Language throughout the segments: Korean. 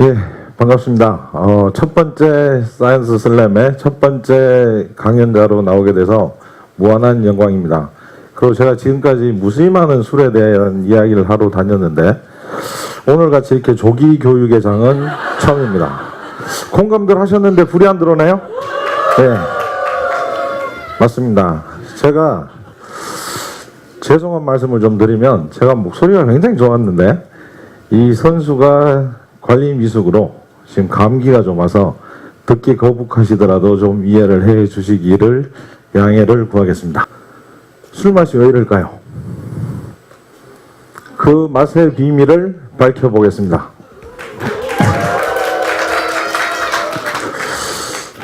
예, 반갑습니다. 첫 번째 사이언스 슬램의 첫 번째 강연자로 나오게 돼서 무한한 영광입니다. 그리고 제가 지금까지 무수히 많은 술에 대한 이야기를 하러 다녔는데 오늘같이 이렇게 조기 교육의 장은 처음입니다. 공감들 하셨는데 불이 안 들어오나요? 네, 맞습니다. 제가 죄송한 말씀을 좀 드리면 제가 목소리가 굉장히 좋았는데 이 선수가 관리 미숙으로 지금 감기가 좀 와서 듣기 거북하시더라도 좀 이해를 해 주시기를 양해를 구하겠습니다. 술 맛이 왜 이럴까요? 그 맛의 비밀을 밝혀보겠습니다.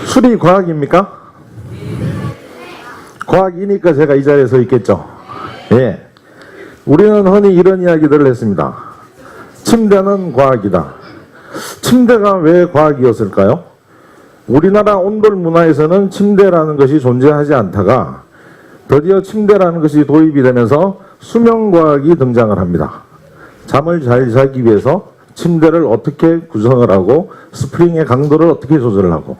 술이 과학입니까? 과학이니까 제가 이 자리에 서 있겠죠. 예. 우리는 흔히 이런 이야기들을 했습니다. 침대는 과학이다. 침대가 왜 과학이었을까요? 우리나라 온돌 문화에서는 침대라는 것이 존재하지 않다가 드디어 침대라는 것이 도입이 되면서 수면과학이 등장을 합니다. 잠을 잘 자기 위해서 침대를 어떻게 구성을 하고 스프링의 강도를 어떻게 조절을 하고,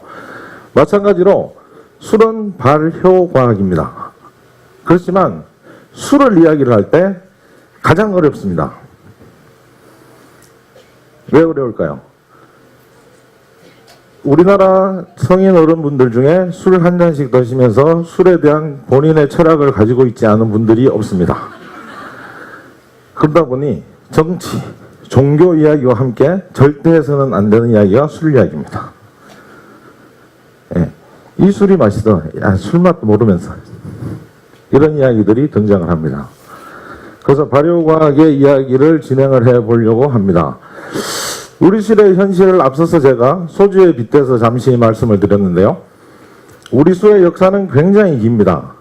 마찬가지로 술은 발효과학입니다. 그렇지만 술을 이야기를 할 때 가장 어렵습니다. 왜 어려울까요? 우리나라 성인 어른분들 중에 술 한 잔씩 드시면서 술에 대한 본인의 철학을 가지고 있지 않은 분들이 없습니다. 그러다 보니 정치, 종교 이야기와 함께 절대 해서는 안 되는 이야기가 술 이야기입니다. 예. 이 술이 맛있어. 야, 술 맛도 모르면서. 이런 이야기들이 등장을 합니다. 그래서 발효과학의 이야기를 진행을 해 보려고 합니다. 우리 술의 현실을 앞서서 제가 소주에 빗대서 잠시 말씀을 드렸는데요. 우리 술의 역사는 굉장히 깁니다.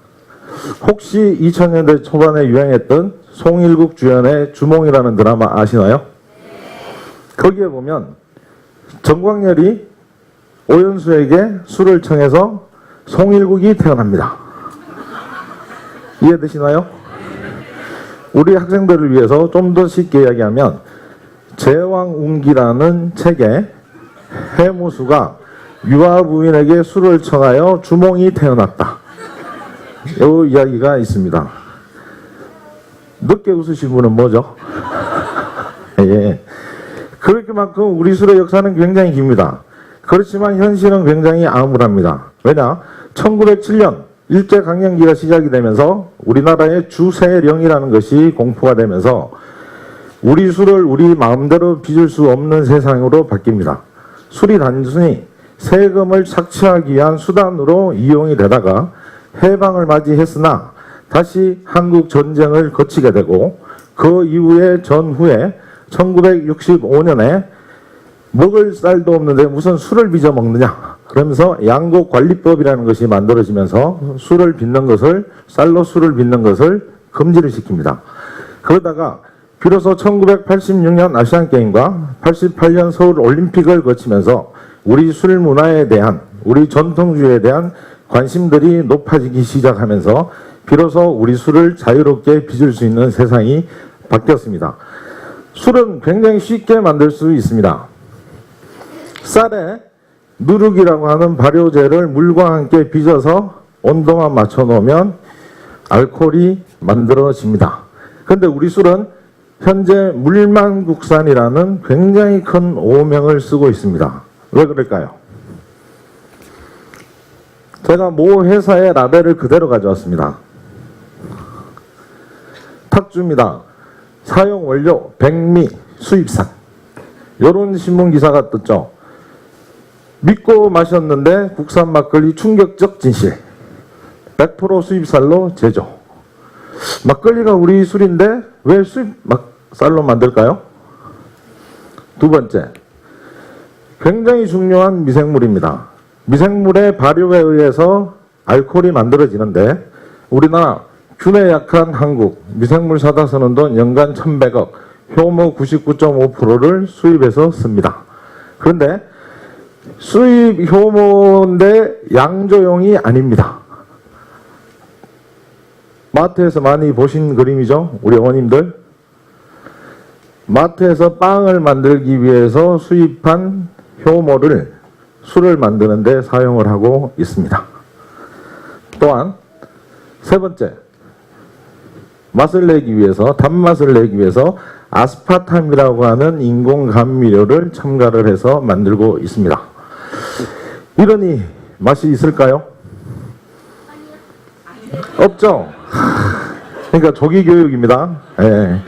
혹시 2000년대 초반에 유행했던 송일국 주연의 주몽이라는 드라마 아시나요? 거기에 보면 정광열이 오연수에게 술을 청해서 송일국이 태어납니다. 이해되시나요? 우리 학생들을 위해서 좀 더 쉽게 이야기하면 제왕운기라는 책에 해무수가 유아 부인에게 술을 청하여 주몽이 태어났다. 이 이야기가 있습니다. 늦게 웃으신 분은 뭐죠? 예. 그렇게만큼 우리 술의 역사는 굉장히 깁니다. 그렇지만 현실은 굉장히 암울합니다. 왜냐? 1907년 일제강점기가 시작이 되면서 우리나라의 주세령이라는 것이 공포가 되면서 우리 술을 우리 마음대로 빚을 수 없는 세상으로 바뀝니다. 술이 단순히 세금을 착취하기 위한 수단으로 이용이 되다가 해방을 맞이했으나 다시 한국 전쟁을 거치게 되고 그 이후에 전후에 1965년에 먹을 쌀도 없는데 무슨 술을 빚어 먹느냐 그러면서 양곡관리법이라는 것이 만들어지면서 술을 빚는 것을, 쌀로 술을 빚는 것을 금지를 시킵니다. 그러다가 비로소 1986년 아시안게임과 88년 서울올림픽을 거치면서 우리 술 문화에 대한, 우리 전통주의에 대한 관심들이 높아지기 시작하면서 비로소 우리 술을 자유롭게 빚을 수 있는 세상이 바뀌었습니다. 술은 굉장히 쉽게 만들 수 있습니다. 쌀에 누룩이라고 하는 발효제를 물과 함께 빚어서 온도만 맞춰 놓으면 알코올이 만들어집니다. 그런데 우리 술은 현재 물만 국산이라는 굉장히 큰 오명을 쓰고 있습니다. 왜 그럴까요? 제가 모 회사의 라벨을 그대로 가져왔습니다. 탁주입니다. 사용 원료 백미 수입산. 이런 신문 기사가 떴죠. 믿고 마셨는데 국산 막걸리 충격적 진실. 100% 수입쌀로 제조. 막걸리가 우리 술인데 왜 수입 쌀로 만들까요? 두 번째, 굉장히 중요한 미생물입니다. 미생물의 발효에 의해서 알코올이 만들어지는데 우리나라 균에 약한 한국 미생물 사다 쓰는 돈 연간 1100억, 효모 99.5%를 수입해서 씁니다. 그런데 수입 효모인데 양조용이 아닙니다. 마트에서 많이 보신 그림이죠? 우리 어머님들. 마트에서 빵을 만들기 위해서 수입한 효모를 술을 만드는 데 사용을 하고 있습니다. 또한 세 번째, 맛을 내기 위해서, 단맛을 내기 위해서 아스파탐이라고 하는 인공 감미료를 첨가를 해서 만들고 있습니다. 이러니 맛이 있을까요? 없죠? 그러니까 조기 교육입니다. 예.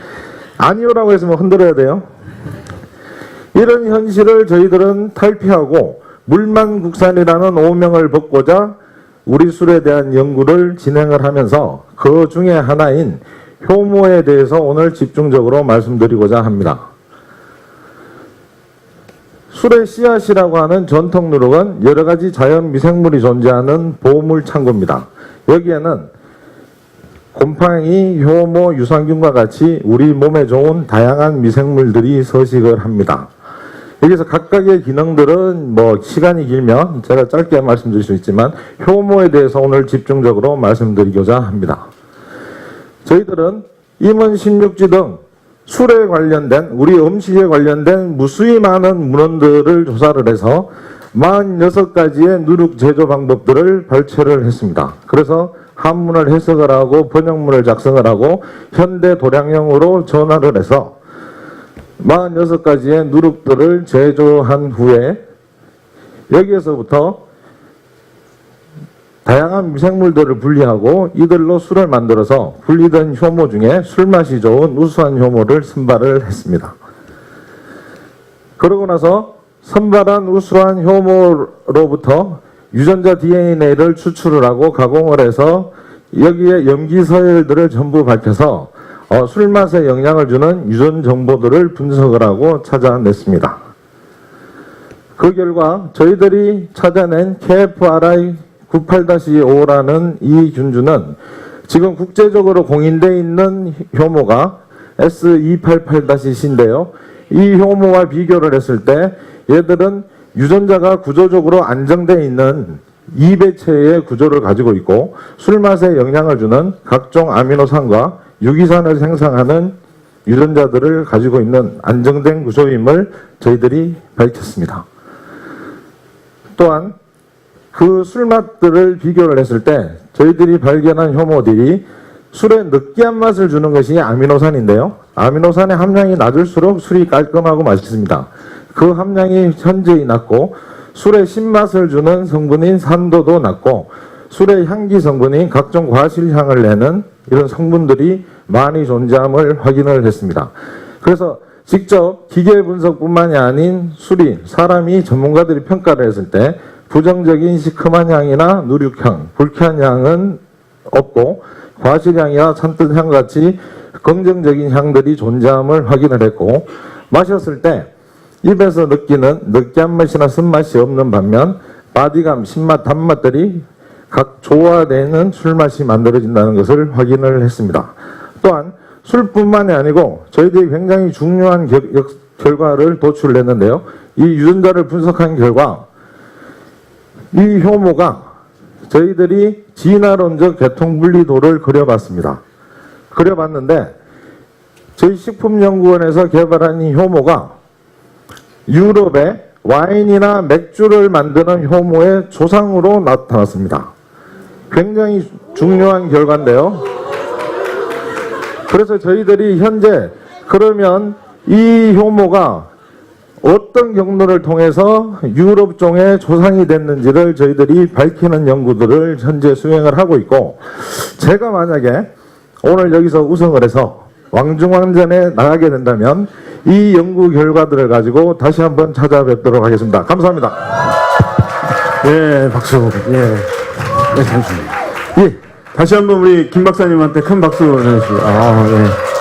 아니요라고 했으면 흔들어야 돼요. 이런 현실을 저희들은 탈피하고 물만 국산이라는 오명을 벗고자 우리 술에 대한 연구를 진행을 하면서 그 중에 하나인 효모에 대해서 오늘 집중적으로 말씀드리고자 합니다. 술의 씨앗이라고 하는 전통 누룩은 여러 가지 자연 미생물이 존재하는 보물 창고입니다. 여기에는 곰팡이, 효모, 유산균과 같이 우리 몸에 좋은 다양한 미생물들이 서식을 합니다. 여기서 각각의 기능들은 시간이 길면 제가 짧게 말씀드릴 수 있지만 효모에 대해서 오늘 집중적으로 말씀드리고자 합니다. 저희들은 임원 16지 등 술에 관련된, 우리 음식에 관련된 무수히 많은 문헌들을 조사를 해서 46가지의 누룩 제조 방법들을 발췌를 했습니다. 그래서 한문을 해석을 하고 번역문을 작성을 하고 현대 도량형으로 전화를 해서 46가지의 누룩들을 제조한 후에 여기에서부터 다양한 미생물들을 분리하고 이들로 술을 만들어서 분리된 효모 중에 술맛이 좋은 우수한 효모를 선발을 했습니다. 그러고 나서 선발한 우수한 효모로부터 유전자 DNA를 추출을 하고 가공을 해서 여기에 염기 서열들을 전부 밝혀서 술맛에 영향을 주는 유전 정보들을 분석을 하고 찾아냈습니다. 그 결과 저희들이 찾아낸 KFRI 98-5라는 이 균주는 지금 국제적으로 공인되어 있는 효모가 S288-C인데요. 이 효모와 비교를 했을 때 얘들은 유전자가 구조적으로 안정되어 있는 이배체의 구조를 가지고 있고 술맛에 영향을 주는 각종 아미노산과 유기산을 생성하는 유전자들을 가지고 있는 안정된 구조임을 저희들이 밝혔습니다. 또한 그 술맛들을 비교를 했을 때 저희들이 발견한 효모들이 술에 느끼한 맛을 주는 것이 아미노산인데요. 아미노산의 함량이 낮을수록 술이 깔끔하고 맛있습니다. 그 함량이 현저히 낮고 술의 신맛을 주는 성분인 산도도 낮고 술의 향기 성분인 각종 과실향을 내는 이런 성분들이 많이 존재함을 확인을 했습니다. 그래서 직접 기계 분석뿐만이 아닌 술이 사람이 전문가들이 평가를 했을 때 부정적인 시큼한 향이나 누룩향, 불쾌한 향은 없고 과실향이나 산뜻향 같이 긍정적인 향들이 존재함을 확인을 했고 마셨을 때 입에서 느끼는 느끼한 맛이나 쓴맛이 없는 반면 바디감, 신맛, 단맛들이 각 조화되는 술맛이 만들어진다는 것을 확인을 했습니다. 또한 술뿐만이 아니고 저희들이 굉장히 중요한 결과를 도출했는데요. 이 유전자를 분석한 결과 이 효모가 저희들이 진화론적 계통분리도를 그려봤습니다. 그려봤는데 저희 식품연구원에서 개발한 이 효모가 유럽의 와인이나 맥주를 만드는 효모의 조상으로 나타났습니다. 굉장히 중요한 결과인데요. 그래서 저희들이 현재 그러면 이 효모가 어떤 경로를 통해서 유럽종의 조상이 됐는지를 저희들이 밝히는 연구들을 현재 수행을 하고 있고 제가 만약에 오늘 여기서 우승을 해서 왕중왕전에 나가게 된다면 이 연구 결과들을 가지고 다시 한번 찾아뵙도록 하겠습니다. 감사합니다. 예, 박수. 예. 네, 잠시만요. 예. 다시 한번 우리 김 박사님한테 큰 박수 보내주시죠. 아, 예.